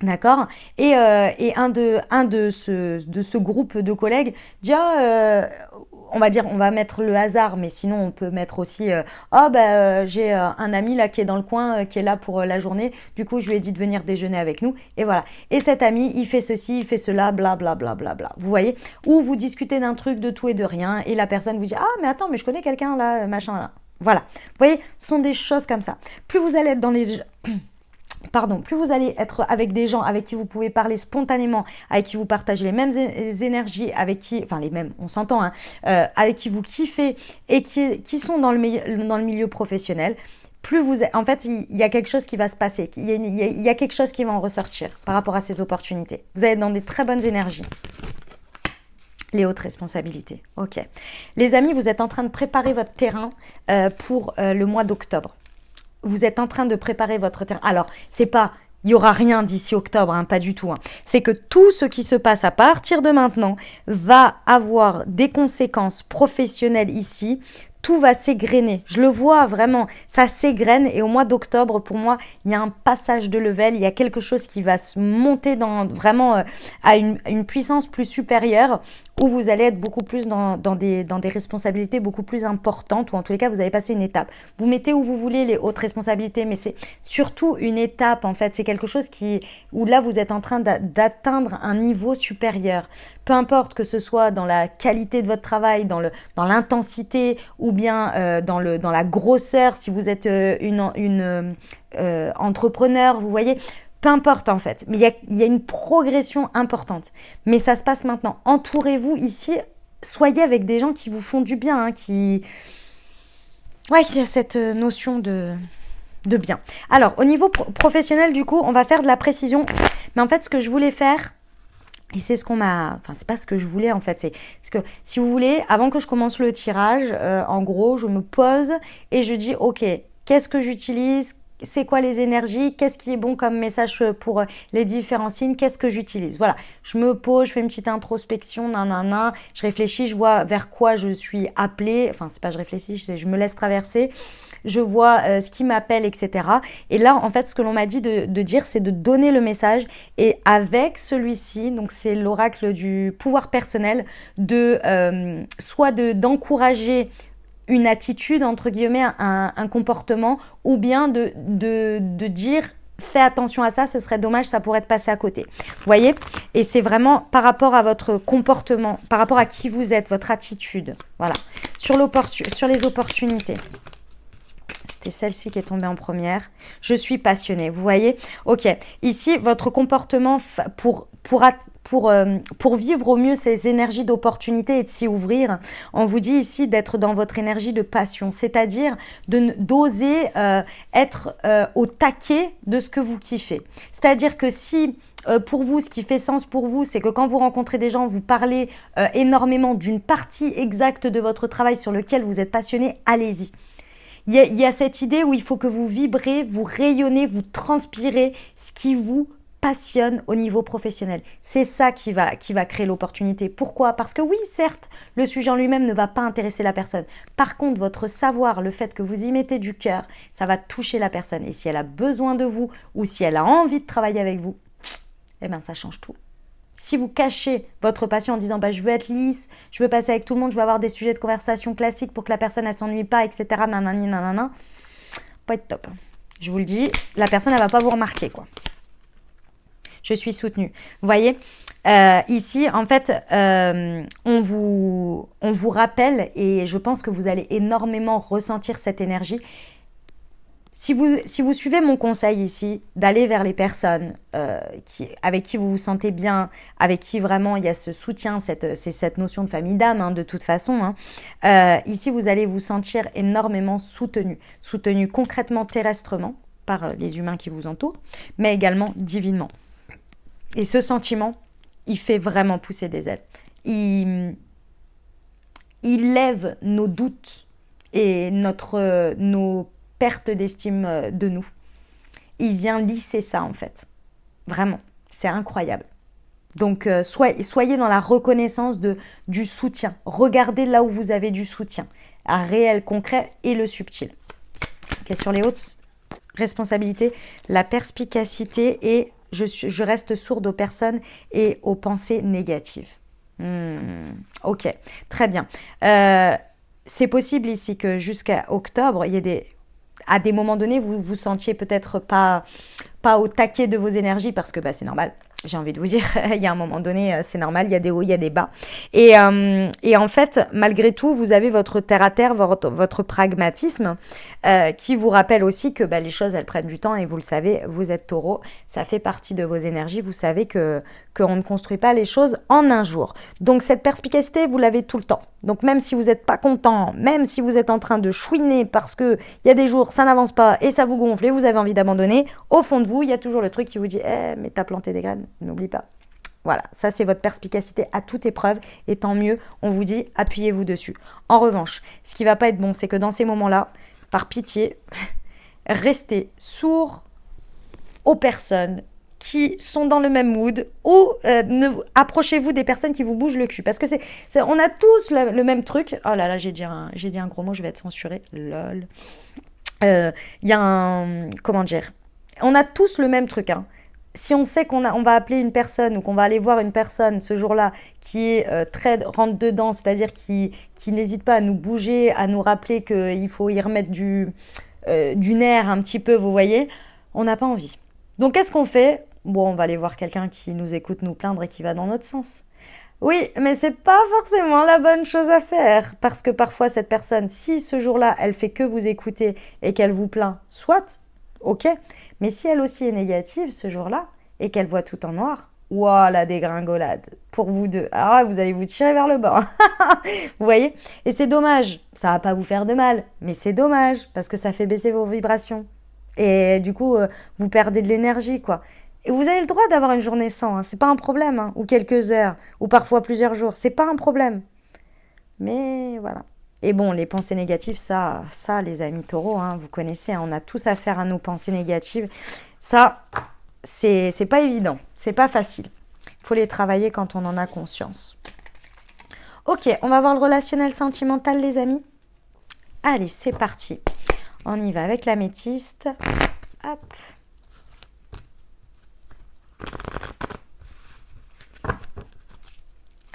D'accord ? Et un de ce groupe de collègues dit on va mettre le hasard, mais sinon on peut mettre aussi j'ai un ami là qui est dans le coin, qui est là pour la journée, du coup je lui ai dit de venir déjeuner avec nous, et voilà. Et cet ami, il fait ceci, il fait cela, bla bla bla bla bla. Vous voyez ? Ou vous discutez d'un truc, de tout et de rien, et la personne vous dit mais attends, mais je connais quelqu'un là, machin là. Voilà. Vous voyez ? Ce sont des choses comme ça. Plus vous allez être dans les plus vous allez être avec des gens avec qui vous pouvez parler spontanément, avec qui vous partagez les mêmes énergies, avec qui, enfin les mêmes, on s'entend, hein, avec qui vous kiffez et qui sont dans le milieu professionnel, plus vous êtes, en fait, il y a quelque chose qui va se passer, il y a quelque chose qui va en ressortir par rapport à ces opportunités. Vous allez être dans des très bonnes énergies. Les hautes responsabilités, ok. Les amis, vous êtes en train de préparer votre terrain pour le mois d'octobre. Vous êtes en train de préparer votre terrain. Alors, c'est pas, il n'y aura rien d'ici octobre, hein, pas du tout. Hein. C'est que tout ce qui se passe à partir de maintenant va avoir des conséquences professionnelles ici. Tout va s'égrener. Je le vois vraiment, ça s'égrène et au mois d'octobre, pour moi, il y a un passage de level, il y a quelque chose qui va se monter vraiment à une puissance plus supérieure où vous allez être beaucoup plus dans des responsabilités beaucoup plus importantes ou en tous les cas, vous allez passer une étape. Vous mettez où vous voulez les hautes responsabilités, mais c'est surtout une étape en fait. C'est quelque chose où là, vous êtes en train d'atteindre un niveau supérieur. Peu importe que ce soit dans la qualité de votre travail, dans l'intensité ou bien dans la grosseur, si vous êtes une entrepreneur, vous voyez, peu importe en fait. Mais il y a une progression importante. Mais ça se passe maintenant. Entourez-vous ici, soyez avec des gens qui vous font du bien, hein, qui a cette notion de bien. Alors, au niveau professionnel, du coup, on va faire de la précision. Mais en fait, ce que je voulais faire, et c'est ce qu'on m'a... Enfin, c'est pas ce que je voulais en fait. C'est que si vous voulez, avant que je commence le tirage, en gros, je me pose et je dis, ok, qu'est-ce que j'utilise ? C'est quoi les énergies? Qu'est-ce qui est bon comme message pour les différents signes? Qu'est-ce que j'utilise? Voilà, je me pose, je fais une petite introspection, je réfléchis, je vois vers quoi je suis appelée. Enfin, c'est pas je réfléchis, je me laisse traverser. Je vois ce qui m'appelle, etc. Et là, en fait, ce que l'on m'a dit de dire, c'est de donner le message. Et avec celui-ci, donc c'est l'oracle du pouvoir personnel, soit d'encourager une attitude, entre guillemets, un comportement, ou bien de dire fais attention à ça, ce serait dommage, ça pourrait te passer à côté. Vous voyez? Et c'est vraiment par rapport à votre comportement, par rapport à qui vous êtes, votre attitude. Voilà. Sur les opportunités. C'était celle-ci qui est tombée en première. Je suis passionnée, vous voyez? Ok. Ici, votre comportement pour vivre au mieux ces énergies d'opportunité et de s'y ouvrir, on vous dit ici d'être dans votre énergie de passion, c'est-à-dire d'oser être au taquet de ce que vous kiffez. C'est-à-dire que si pour vous, ce qui fait sens pour vous, c'est que quand vous rencontrez des gens, vous parlez énormément d'une partie exacte de votre travail sur lequel vous êtes passionné, allez-y. Il y a cette idée où il faut que vous vibrez, vous rayonnez, vous transpirez ce qui vous passionne au niveau professionnel. C'est ça qui va créer l'opportunité. Pourquoi? Parce que oui, certes, le sujet en lui-même ne va pas intéresser la personne. Par contre, votre savoir, le fait que vous y mettez du cœur, ça va toucher la personne. Et si elle a besoin de vous ou si elle a envie de travailler avec vous, eh bien, ça change tout. Si vous cachez votre passion en disant je veux être lisse, je veux passer avec tout le monde, je veux avoir des sujets de conversation classiques pour que la personne ne s'ennuie pas, etc. Nanani, nanana, pas être top. Je vous le dis, la personne, elle ne va pas vous remarquer, quoi. Je suis soutenue. Vous voyez, ici, en fait, on vous rappelle, et je pense que vous allez énormément ressentir cette énergie. Si vous suivez mon conseil ici, d'aller vers les personnes avec qui vous vous sentez bien, avec qui vraiment il y a ce soutien, c'est cette notion de famille d'âme, hein, de toute façon. Hein. Ici, vous allez vous sentir énormément soutenu concrètement, terrestrement, par les humains qui vous entourent, mais également divinement. Et ce sentiment, il fait vraiment pousser des ailes. Il lève nos doutes et nos perte d'estime de nous. Il vient lisser ça en fait. Vraiment, c'est incroyable. Donc soyez dans la reconnaissance du soutien. Regardez là où vous avez du soutien. Un réel, concret et le subtil. Okay, sur les hautes responsabilités, la perspicacité et je reste sourde aux personnes et aux pensées négatives. Ok, très bien. C'est possible ici que jusqu'à octobre, il y ait à des moments donnés, vous vous sentiez peut-être pas au taquet de vos énergies parce que c'est normal. j'ai envie de vous dire, il y a un moment donné, c'est normal, il y a des hauts, il y a des bas. Et en fait, malgré tout, vous avez votre terre-à-terre, votre pragmatisme, qui vous rappelle aussi que les choses, elles prennent du temps, et vous le savez, vous êtes taureau, ça fait partie de vos énergies, vous savez qu'on ne construit pas les choses en un jour. Donc cette perspicacité, vous l'avez tout le temps. Donc même si vous n'êtes pas content, même si vous êtes en train de chouiner parce qu'il y a des jours, ça n'avance pas et ça vous gonfle et vous avez envie d'abandonner, au fond de vous, il y a toujours le truc qui vous dit mais t'as planté des graines, n'oublie pas. Voilà, ça c'est votre perspicacité à toute épreuve et tant mieux, on vous dit appuyez-vous dessus. En revanche, ce qui va pas être bon, c'est que dans ces moments-là, par pitié, restez sourds aux personnes qui sont dans le même mood ou approchez-vous des personnes qui vous bougent le cul. Parce que on a tous le même truc. Oh là là, j'ai dit un gros mot, je vais être censurée. Lol. Il y a un... Comment dire? On a tous le même truc. Hein. Si on sait on va appeler une personne ou qu'on va aller voir une personne ce jour-là qui est très rentre dedans, c'est-à-dire qui n'hésite pas à nous bouger, à nous rappeler qu'il faut y remettre du nerf un petit peu, vous voyez, on n'a pas envie. Donc qu'est-ce qu'on fait? Bon, on va aller voir quelqu'un qui nous écoute nous plaindre et qui va dans notre sens. Oui, mais c'est pas forcément la bonne chose à faire. Parce que parfois, cette personne, si ce jour-là, elle fait que vous écouter et qu'elle vous plaint, soit, ok. Mais si elle aussi est négative ce jour-là et qu'elle voit tout en noir, ouah, la dégringolade. Pour vous deux. Alors vous allez vous tirer vers le bas. Vous voyez? Et c'est dommage. Ça va pas vous faire de mal. Mais c'est dommage parce que ça fait baisser vos vibrations. Et du coup, vous perdez de l'énergie, quoi. Et vous avez le droit d'avoir une journée sans, hein, c'est pas un problème, hein, ou quelques heures, ou parfois plusieurs jours, c'est pas un problème. Mais voilà. Et bon, les pensées négatives, ça les amis taureaux, hein, vous connaissez, hein, on a tous affaire à nos pensées négatives. Ça, c'est pas évident, c'est pas facile. Il faut les travailler quand on en a conscience. Ok, on va voir le relationnel sentimental, les amis. Allez, c'est parti. On y va avec l'améthyste. Hop.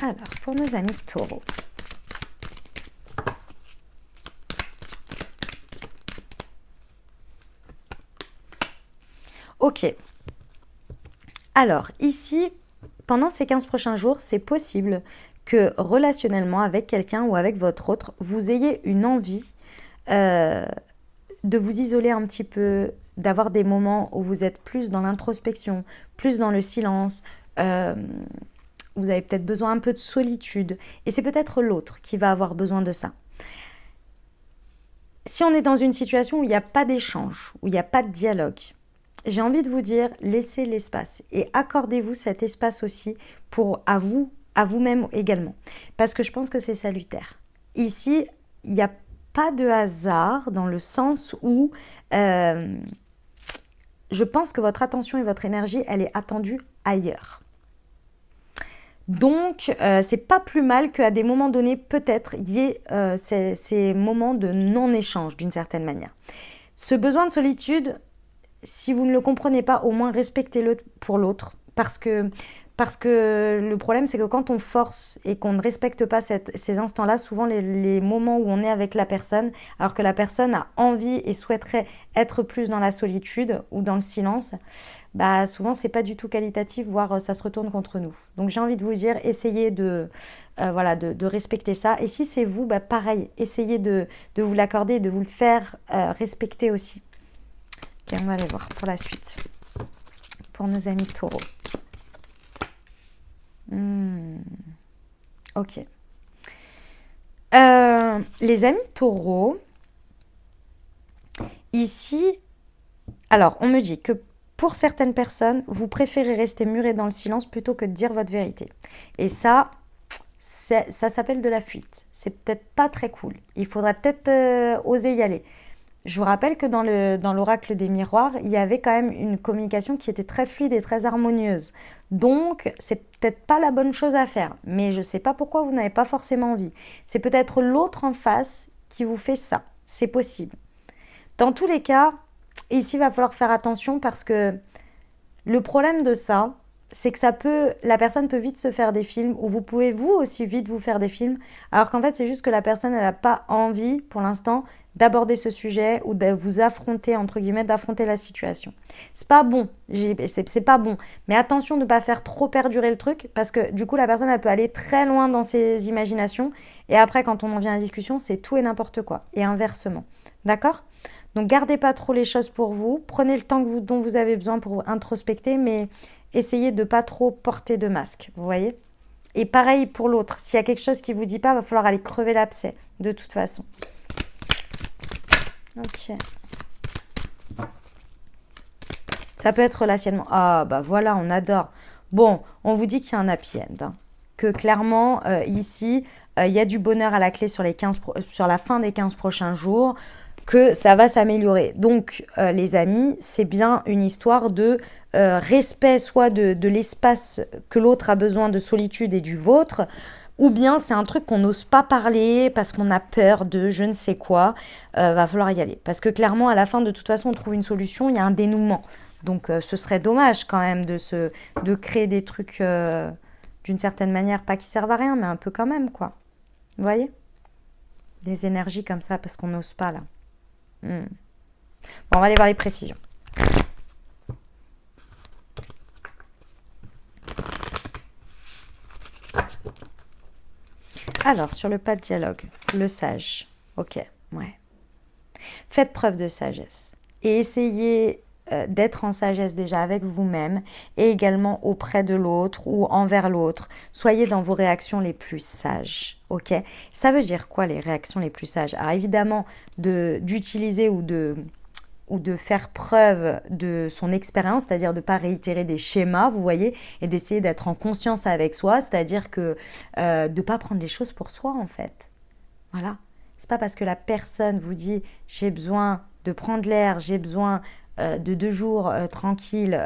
Alors, pour nos amis taureaux. Ok. Alors, ici, pendant ces 15 prochains jours, c'est possible que relationnellement avec quelqu'un ou avec votre autre, vous ayez une envie de vous isoler un petit peu, d'avoir des moments où vous êtes plus dans l'introspection, plus dans le silence. Vous avez peut-être besoin un peu de solitude. Et c'est peut-être l'autre qui va avoir besoin de ça. Si on est dans une situation où il n'y a pas d'échange, où il n'y a pas de dialogue, j'ai envie de vous dire, laissez l'espace. Et accordez-vous cet espace aussi à vous-même également. Parce que je pense que c'est salutaire. Ici, il n'y a pas de hasard dans le sens où je pense que votre attention et votre énergie, elle est attendue ailleurs. Donc, c'est pas plus mal qu'à des moments donnés, peut-être, il y ait ces moments de non-échange d'une certaine manière. Ce besoin de solitude, si vous ne le comprenez pas, au moins respectez-le pour l'autre. Parce que le problème, c'est que quand on force et qu'on ne respecte pas ces instants-là, souvent les moments où on est avec la personne, alors que la personne a envie et souhaiterait être plus dans la solitude ou dans le silence, souvent c'est pas du tout qualitatif, voire ça se retourne contre nous. Donc j'ai envie de vous dire, essayez de respecter ça. Et si c'est vous, pareil, essayez de vous l'accorder et de vous le faire respecter aussi. Ok, on va aller voir pour la suite. Pour nos amis taureaux. Ok. Les amis taureaux, ici, alors on me dit que pour certaines personnes, vous préférez rester muré dans le silence plutôt que de dire votre vérité. Et ça s'appelle de la fuite. C'est peut-être pas très cool. Il faudrait peut-être oser y aller. Je vous rappelle que dans l'oracle des miroirs, il y avait quand même une communication qui était très fluide et très harmonieuse. Donc, c'est peut-être pas la bonne chose à faire. Mais je ne sais pas pourquoi vous n'avez pas forcément envie. C'est peut-être l'autre en face qui vous fait ça. C'est possible. Dans tous les cas, ici, il va falloir faire attention parce que le problème de ça, c'est que la personne peut vite se faire des films ou vous pouvez vous aussi vite vous faire des films alors qu'en fait, c'est juste que la personne, elle n'a pas envie pour l'instant d'aborder ce sujet ou de vous affronter, entre guillemets, d'affronter la situation. C'est pas bon, c'est pas bon. Mais attention de ne pas faire trop perdurer le truc parce que du coup, la personne, elle peut aller très loin dans ses imaginations et après, quand on en vient à la discussion, c'est tout et n'importe quoi. Et inversement. D'accord ? Donc, gardez pas trop les choses pour vous. Prenez le temps dont vous avez besoin pour introspecter, mais essayez de pas trop porter de masque. Vous voyez ? Et pareil pour l'autre. S'il y a quelque chose qui ne vous dit pas, il va falloir aller crever l'abcès, de toute façon. Ok. Ça peut être relationnellement. Ah, bah voilà, on adore. Bon, on vous dit qu'il y a un happy end. Hein. Que clairement, ici, il y a du bonheur à la clé sur la fin des 15 prochains jours. Que ça va s'améliorer. Donc, les amis, c'est bien une histoire de respect, soit de l'espace que l'autre a besoin de solitude et du vôtre, ou bien c'est un truc qu'on n'ose pas parler parce qu'on a peur de je ne sais quoi. Va falloir y aller. Parce que clairement, à la fin, de toute façon, on trouve une solution, il y a un dénouement. Donc, ce serait dommage quand même de créer des trucs d'une certaine manière, pas qui servent à rien, mais un peu quand même, quoi. Vous voyez ? Des énergies comme ça parce qu'on n'ose pas, là. Bon, on va aller voir les précisions. Alors, sur le pas de dialogue, le sage. Ok, ouais. Faites preuve de sagesse et essayez d'être en sagesse déjà avec vous-même et également auprès de l'autre ou envers l'autre. Soyez dans vos réactions les plus sages, ok ? Ça veut dire quoi les réactions les plus sages ? Alors évidemment, d'utiliser ou de faire preuve de son expérience, c'est-à-dire de ne pas réitérer des schémas, vous voyez, et d'essayer d'être en conscience avec soi, c'est-à-dire que de ne pas prendre les choses pour soi en fait. Voilà. C'est pas parce que la personne vous dit j'ai besoin de prendre l'air, j'ai besoin de 2 jours tranquilles,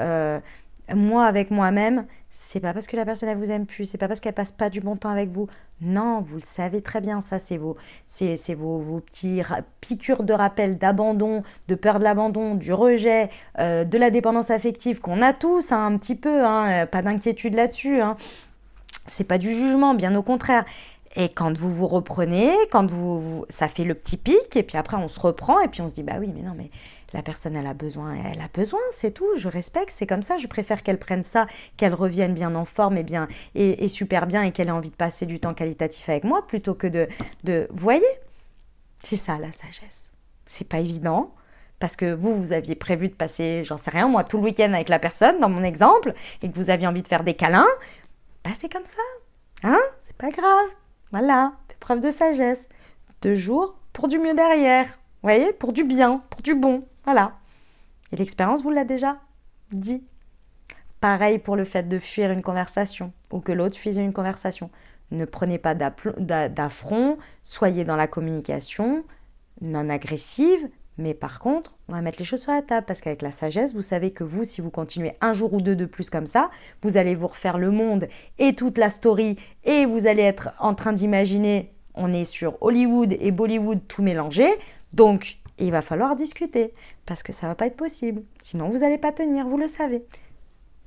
moi avec moi-même, c'est pas parce que la personne elle vous aime plus, c'est pas parce qu'elle passe pas du bon temps avec vous. Non, vous le savez très bien, ça c'est vos petits piqûres de rappel d'abandon, de peur de l'abandon, du rejet, de la dépendance affective qu'on a tous hein, un petit peu, hein, pas d'inquiétude là-dessus. Hein. C'est pas du jugement, bien au contraire. Et quand vous vous reprenez, quand ça fait le petit pic, et puis après on se reprend, et puis on se dit, bah oui, mais non, mais la personne, elle a besoin, c'est tout, je respecte, c'est comme ça, je préfère qu'elle prenne ça, qu'elle revienne bien en forme et super bien, et qu'elle ait envie de passer du temps qualitatif avec moi, plutôt que vous voyez, c'est ça la sagesse. C'est pas évident, parce que vous aviez prévu de passer, j'en sais rien, moi, tout le week-end avec la personne, dans mon exemple, et que vous aviez envie de faire des câlins, bah c'est comme ça, hein, c'est pas grave. Voilà, fais preuve de sagesse. 2 jours pour du mieux derrière. Vous voyez, pour du bien, pour du bon. Voilà. Et l'expérience vous l'a déjà dit. Pareil pour le fait de fuir une conversation ou que l'autre fuise une conversation. Ne prenez pas d'affront, soyez dans la communication, non agressive, mais par contre, on va mettre les choses sur la table parce qu'avec la sagesse, vous savez que vous, si vous continuez 1 jour ou 2 de plus comme ça, vous allez vous refaire le monde et toute la story et vous allez être en train d'imaginer, on est sur Hollywood et Bollywood tout mélangé, donc il va falloir discuter parce que ça va pas être possible. Sinon, vous n'allez pas tenir, vous le savez.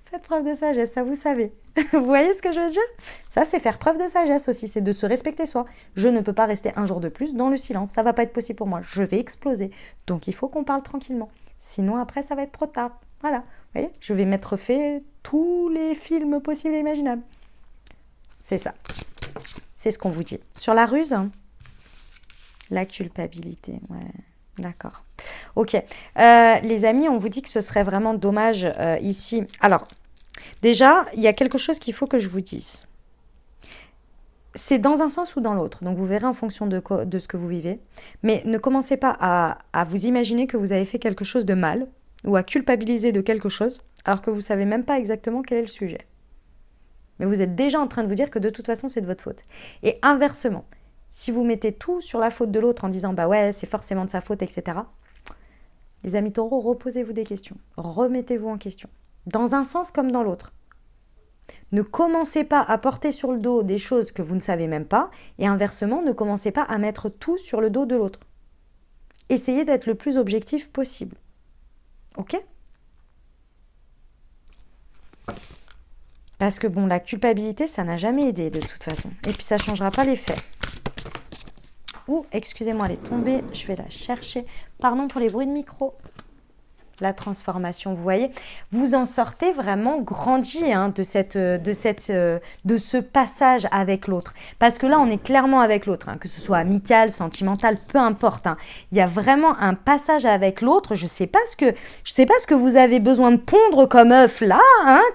Faites preuve de sagesse, ça vous savez. Vous voyez ce que je veux dire ? Ça, c'est faire preuve de sagesse aussi, c'est de se respecter soi. Je ne peux pas rester 1 jour de plus dans le silence, ça va pas être possible pour moi, je vais exploser. Donc, il faut qu'on parle tranquillement. Sinon, après, ça va être trop tard. Voilà, vous voyez ? Je vais mettre fait tous les films possibles et imaginables. C'est ça. C'est ce qu'on vous dit. Sur la ruse, la culpabilité, ouais. D'accord. Ok. Les amis, on vous dit que ce serait vraiment dommage ici. Alors, déjà, il y a quelque chose qu'il faut que je vous dise. C'est dans un sens ou dans l'autre. Donc, vous verrez en fonction de ce que vous vivez. Mais ne commencez pas à vous imaginer que vous avez fait quelque chose de mal ou à culpabiliser de quelque chose alors que vous ne savez même pas exactement quel est le sujet. Mais vous êtes déjà en train de vous dire que de toute façon, c'est de votre faute. Et inversement, si vous mettez tout sur la faute de l'autre en disant « bah ouais, c'est forcément de sa faute, etc. » Les amis taureaux, reposez-vous des questions. Remettez-vous en question. Dans un sens comme dans l'autre. Ne commencez pas à porter sur le dos des choses que vous ne savez même pas. Et inversement, ne commencez pas à mettre tout sur le dos de l'autre. Essayez d'être le plus objectif possible. Ok ? Parce que bon, la culpabilité, ça n'a jamais aidé de toute façon. Et puis ça ne changera pas les faits. Ouh, excusez-moi, elle est tombée. Je vais la chercher. Pardon pour les bruits de micro. La transformation, vous voyez, vous en sortez vraiment grandi de ce passage avec l'autre. Parce que là, on est clairement avec l'autre, que ce soit amical, sentimental, peu importe. Il y a vraiment un passage avec l'autre. Je sais pas ce que vous avez besoin de pondre comme œuf là,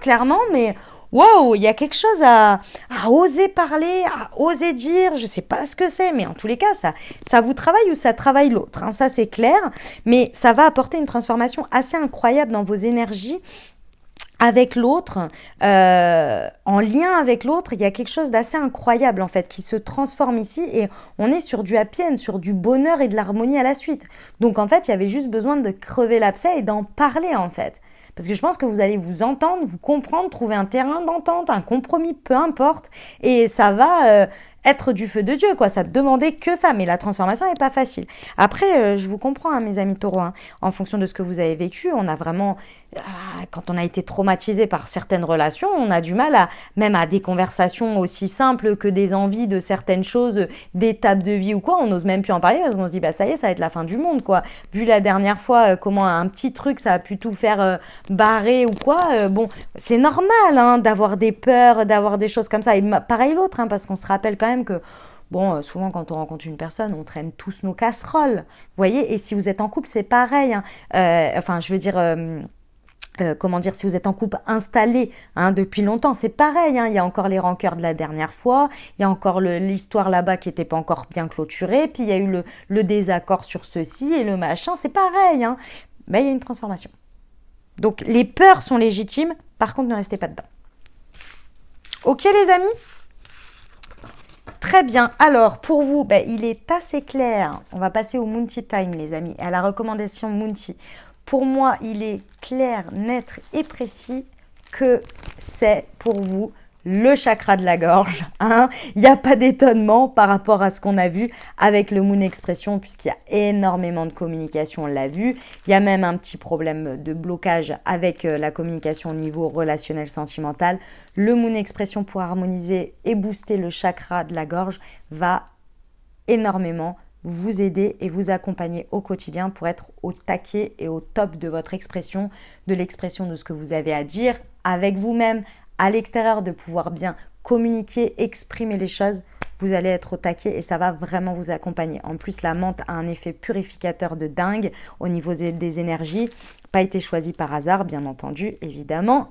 clairement, mais wow, il y a quelque chose à oser parler, à oser dire, je sais pas ce que c'est, mais en tous les cas, ça vous travaille ou ça travaille l'autre, ça c'est clair, mais ça va apporter une transformation assez incroyable dans vos énergies avec l'autre, en lien avec l'autre, il y a quelque chose d'assez incroyable en fait qui se transforme ici et on est sur du happy end, sur du bonheur et de l'harmonie à la suite. Donc en fait, il y avait juste besoin de crever l'abcès et d'en parler en fait. Parce que je pense que vous allez vous entendre, vous comprendre, trouver un terrain d'entente, un compromis, peu importe. Et ça va être du feu de Dieu, quoi. Ça te demandait que ça. Mais la transformation n'est pas facile. Après, je vous comprends, mes amis taureaux. En fonction de ce que vous avez vécu, on a vraiment... quand on a été traumatisé par certaines relations, on a du mal même à des conversations aussi simples que des envies de certaines choses, d'étapes de vie ou quoi. On n'ose même plus en parler parce qu'on se dit, bah ça y est, ça va être la fin du monde, quoi. Vu la dernière fois, comment un petit truc, ça a pu tout faire barrer ou quoi. Bon, c'est normal d'avoir des peurs, d'avoir des choses comme ça. Et pareil l'autre, parce qu'on se rappelle quand même que bon, souvent quand on rencontre une personne, on traîne tous nos casseroles, vous voyez, et si vous êtes en couple, c'est pareil. Je veux dire, si vous êtes en couple installé depuis longtemps, c'est pareil, il y a encore les rancœurs de la dernière fois, il y a encore l'histoire là-bas qui n'était pas encore bien clôturée, puis il y a eu le désaccord sur ceci et le machin, c'est pareil, mais il y a une transformation. Donc les peurs sont légitimes, par contre ne restez pas dedans. Ok les amis ? Très bien. Alors, pour vous, il est assez clair. On va passer au Moonty Time, les amis, à la recommandation Moonty. Pour moi, il est clair, net et précis que c'est pour vous le chakra de la gorge. Il n'y a pas d'étonnement par rapport à ce qu'on a vu avec le Moon Expression, puisqu'il y a énormément de communication, on l'a vu. Il y a même un petit problème de blocage avec la communication au niveau relationnel sentimental. Le Moon Expression pour harmoniser et booster le chakra de la gorge va énormément vous aider et vous accompagner au quotidien pour être au taquet et au top de votre expression, de l'expression de ce que vous avez à dire avec vous-même, à l'extérieur, de pouvoir bien communiquer, exprimer les choses. Vous allez être au taquet et ça va vraiment vous accompagner. En plus, la menthe a un effet purificateur de dingue au niveau des énergies. Pas été choisi par hasard, bien entendu, évidemment.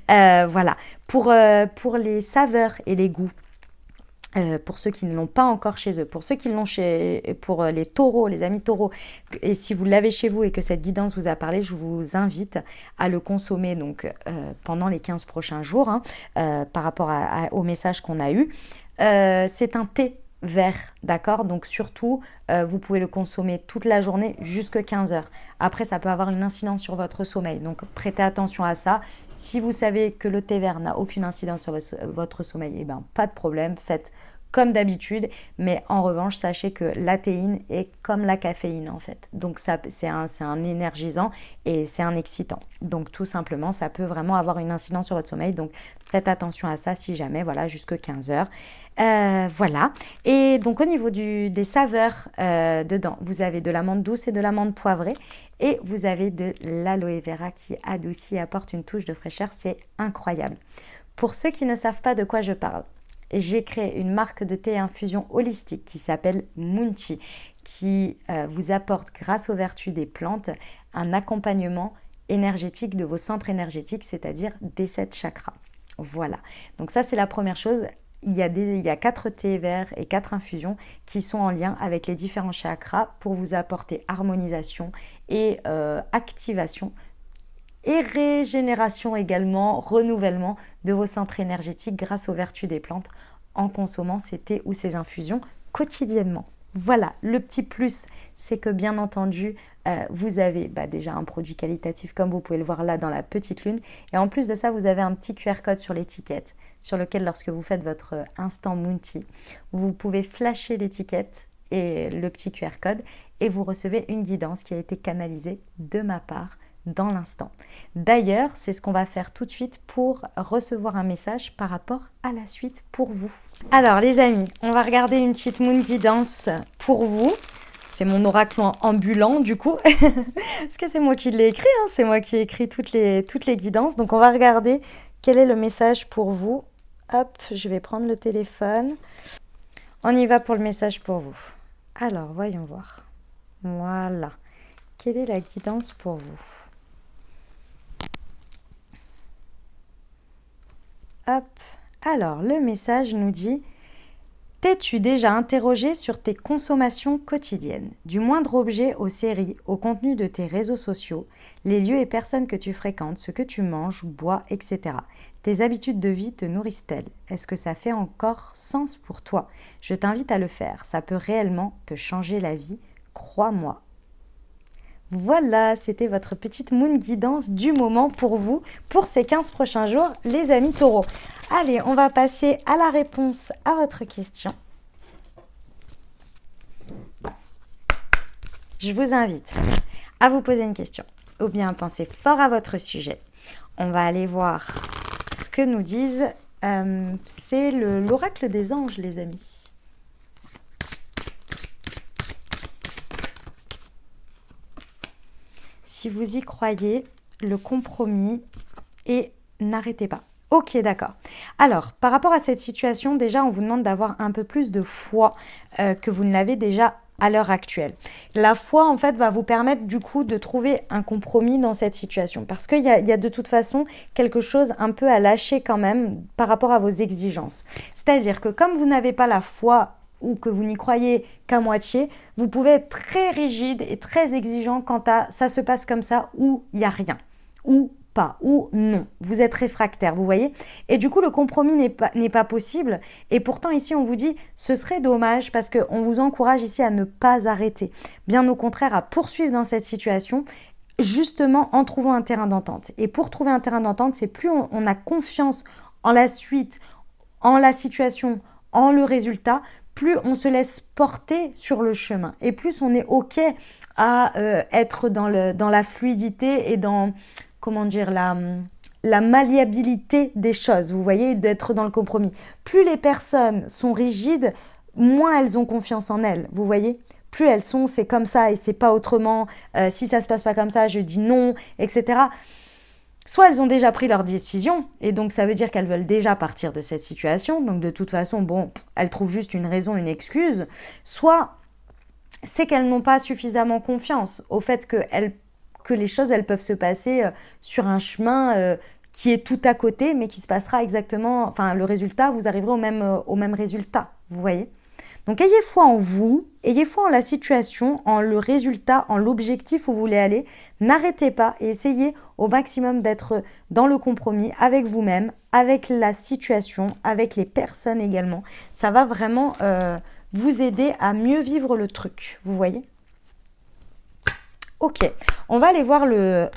Voilà. Pour les saveurs et les goûts, pour ceux qui ne l'ont pas encore chez eux, pour ceux qui l'ont pour les taureaux, les amis taureaux, et si vous l'avez chez vous et que cette guidance vous a parlé, je vous invite à le consommer donc, pendant les 15 prochains jours par rapport au message qu'on a eu. C'est un thé vert, d'accord? Donc surtout, vous pouvez le consommer toute la journée jusqu'à 15 heures. Après, ça peut avoir une incidence sur votre sommeil, donc prêtez attention à ça. Si vous savez que le thé vert n'a aucune incidence sur votre sommeil, pas de problème, faites comme d'habitude, mais en revanche, sachez que la théine est comme la caféine en fait. Donc c'est un énergisant et c'est un excitant. Donc tout simplement, ça peut vraiment avoir une incidence sur votre sommeil. Donc faites attention à ça si jamais, voilà, jusqu'à 15 heures. Voilà. Et donc au niveau des saveurs dedans, vous avez de l'amande douce et de l'amande poivrée. Et vous avez de l'aloe vera qui adoucit et apporte une touche de fraîcheur. C'est incroyable. Pour ceux qui ne savent pas de quoi je parle, j'ai créé une marque de thé et infusion holistique qui s'appelle Moonty, qui vous apporte, grâce aux vertus des plantes, un accompagnement énergétique de vos centres énergétiques, c'est-à-dire des 7 chakras. Voilà. Donc ça, c'est la première chose. Il y a 4 thés verts et 4 infusions qui sont en lien avec les différents chakras pour vous apporter harmonisation et activation et régénération également, renouvellement de vos centres énergétiques grâce aux vertus des plantes en consommant ces thés ou ces infusions quotidiennement. Voilà, le petit plus, c'est que bien entendu, vous avez déjà un produit qualitatif comme vous pouvez le voir là dans la petite lune. Et en plus de ça, vous avez un petit QR code sur l'étiquette sur lequel lorsque vous faites votre instant Moonty, vous pouvez flasher l'étiquette et le petit QR code et vous recevez une guidance qui a été canalisée de ma part dans l'instant. D'ailleurs, c'est ce qu'on va faire tout de suite pour recevoir un message par rapport à la suite pour vous. Alors les amis, on va regarder une petite moon guidance pour vous. C'est mon oracle ambulant du coup, parce que c'est moi qui l'ai écrit, hein. C'est moi qui ai écrit toutes les guidances. Donc on va regarder quel est le message pour vous. Hop, je vais prendre le téléphone. On y va pour le message pour vous. Alors, voyons voir. Voilà. Quelle est la guidance pour vous? Hop. Alors, le message nous dit: t'es-tu déjà interrogé sur tes consommations quotidiennes, du moindre objet aux séries, au contenu de tes réseaux sociaux, les lieux et personnes que tu fréquentes, ce que tu manges, bois, etc. Tes habitudes de vie te nourrissent-elles? Est-ce que ça fait encore sens pour toi? Je t'invite à le faire, ça peut réellement te changer la vie, crois-moi. Voilà, c'était votre petite moon guidance du moment pour vous, pour ces 15 prochains jours, les amis taureaux. Allez, on va passer à la réponse à votre question. Je vous invite à vous poser une question ou bien à penser fort à votre sujet. On va aller voir ce que nous disent. C'est l'oracle des anges, les amis. Si vous y croyez, le compromis et n'arrêtez pas. Ok, d'accord. Alors, par rapport à cette situation, déjà, on vous demande d'avoir un peu plus de foi que vous ne l'avez déjà à l'heure actuelle. La foi, en fait, va vous permettre du coup de trouver un compromis dans cette situation. Parce qu'il y a de toute façon quelque chose un peu à lâcher quand même par rapport à vos exigences. C'est-à-dire que comme vous n'avez pas la foi ou que vous n'y croyez qu'à moitié, vous pouvez être très rigide et très exigeant quant à ça se passe comme ça ou il n'y a rien. Ou pas, ou non. Vous êtes réfractaire, vous voyez. Et du coup, le compromis n'est pas possible. Et pourtant, ici, on vous dit, ce serait dommage parce qu'on vous encourage ici à ne pas arrêter. Bien au contraire, à poursuivre dans cette situation, justement en trouvant un terrain d'entente. Et pour trouver un terrain d'entente, c'est plus on a confiance en la suite, en la situation, en le résultat, plus on se laisse porter sur le chemin et plus on est OK à être dans la fluidité et dans, comment dire, la malléabilité des choses, vous voyez, d'être dans le compromis. Plus les personnes sont rigides, moins elles ont confiance en elles, vous voyez. Plus elles sont, c'est comme ça et c'est pas autrement, si ça se passe pas comme ça, je dis non, etc. Soit elles ont déjà pris leur décision, et donc ça veut dire qu'elles veulent déjà partir de cette situation, donc de toute façon, bon, elles trouvent juste une raison, une excuse, soit c'est qu'elles n'ont pas suffisamment confiance au fait que les choses, elles peuvent se passer sur un chemin qui est tout à côté, mais qui se passera exactement, enfin le résultat, vous arriverez au même résultat, vous voyez. Donc ayez foi en vous, ayez foi en la situation, en le résultat, en l'objectif où vous voulez aller. N'arrêtez pas et essayez au maximum d'être dans le compromis avec vous-même, avec la situation, avec les personnes également. Ça va vraiment vous aider à mieux vivre le truc, vous voyez. Ok, on va aller voir le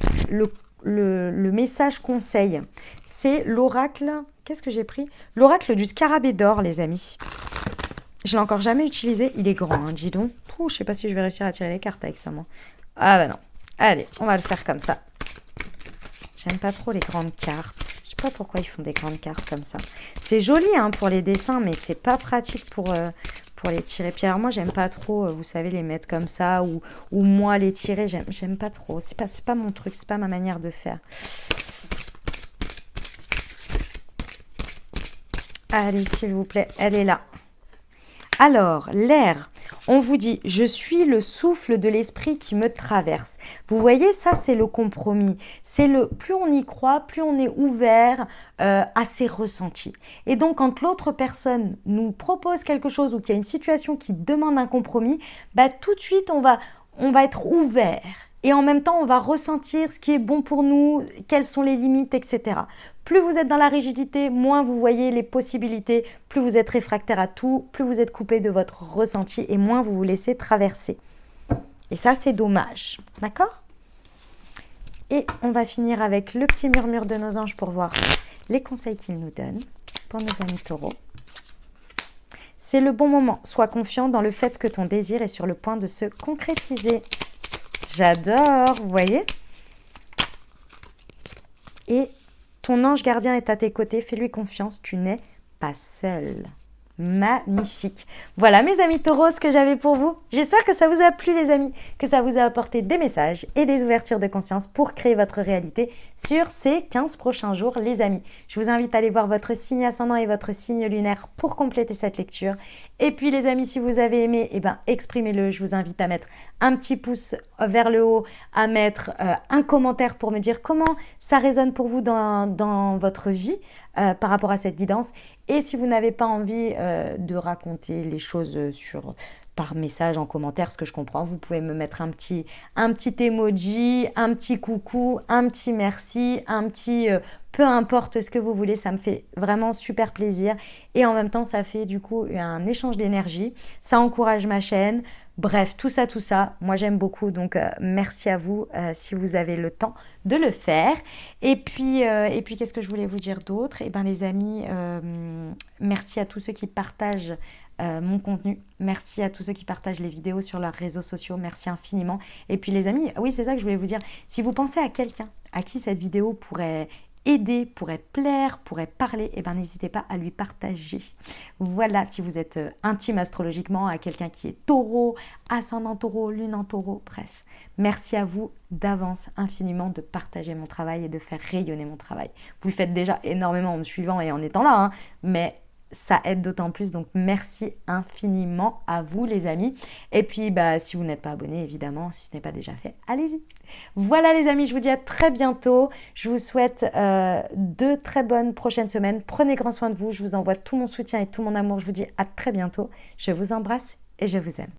message conseil. C'est l'oracle, qu'est-ce que j'ai pris? L'oracle du scarabée d'or, les amis. Je l'ai encore jamais utilisé. Il est grand, hein, dis donc. Ouh, je sais pas si je vais réussir à tirer les cartes avec ça, moi. Ah bah non. Allez, on va le faire comme ça. J'aime pas trop les grandes cartes. Je sais pas pourquoi ils font des grandes cartes comme ça. C'est joli hein, pour les dessins, mais c'est pas pratique pour les tirer. Puis alors moi, j'aime pas trop, vous savez, les mettre comme ça ou moi les tirer. J'aime pas trop. C'est pas mon truc, c'est pas ma manière de faire. Allez, s'il vous plaît, elle est là. Alors, l'air, on vous dit, je suis le souffle de l'esprit qui me traverse. Vous voyez, ça c'est le compromis. Plus on y croit, plus on est ouvert à ses ressentis. Et donc, quand l'autre personne nous propose quelque chose ou qu'il y a une situation qui demande un compromis, bah, tout de suite, on va être ouvert. Et en même temps, on va ressentir ce qui est bon pour nous, quelles sont les limites, etc. Plus vous êtes dans la rigidité, moins vous voyez les possibilités, plus vous êtes réfractaire à tout, plus vous êtes coupé de votre ressenti et moins vous vous laissez traverser. Et ça, c'est dommage. D'accord ? Et on va finir avec le petit murmure de nos anges pour voir les conseils qu'ils nous donnent pour nos amis taureaux. C'est le bon moment. Sois confiant dans le fait que ton désir est sur le point de se concrétiser. J'adore, vous voyez ? et ton ange gardien est à tes côtés, fais-lui confiance, tu n'es pas seul. Magnifique. Voilà mes amis taureaux, ce que j'avais pour vous. J'espère que ça vous a plu les amis, que ça vous a apporté des messages et des ouvertures de conscience pour créer votre réalité sur ces 15 prochains jours les amis. Je vous invite à aller voir votre signe ascendant et votre signe lunaire pour compléter cette lecture. Et puis les amis, si vous avez aimé, exprimez-le. Je vous invite à mettre un petit pouce vers le haut, à mettre un commentaire pour me dire comment ça résonne pour vous dans votre vie par rapport à cette guidance. Et si vous n'avez pas envie de raconter les choses par message, en commentaire, ce que je comprends, vous pouvez me mettre un petit emoji, un petit coucou, un petit merci, un petit peu importe ce que vous voulez, ça me fait vraiment super plaisir. Et en même temps, ça fait du coup un échange d'énergie, ça encourage ma chaîne. Bref, tout ça, moi j'aime beaucoup, donc merci à vous si vous avez le temps de le faire. Et puis qu'est-ce que je voulais vous dire d'autre? Eh bien les amis, merci à tous ceux qui partagent mon contenu. Merci à tous ceux qui partagent les vidéos sur leurs réseaux sociaux. Merci infiniment. Et puis les amis, oui c'est ça que je voulais vous dire. Si vous pensez à quelqu'un à qui cette vidéo pourrait aider, pourrait plaire, pourrait parler, n'hésitez pas à lui partager. Voilà, si vous êtes intime astrologiquement à quelqu'un qui est taureau, ascendant taureau, lune en taureau, bref. Merci à vous d'avance infiniment de partager mon travail et de faire rayonner mon travail. Vous le faites déjà énormément en me suivant et en étant là, mais ça aide d'autant plus, donc merci infiniment à vous les amis. Et puis si vous n'êtes pas abonné évidemment, si ce n'est pas déjà fait, allez-y. Voilà les amis, je vous dis à très bientôt. Je vous souhaite de très bonnes prochaines semaines. Prenez grand soin de vous, je vous envoie tout mon soutien et tout mon amour. Je vous dis à très bientôt. Je vous embrasse et je vous aime.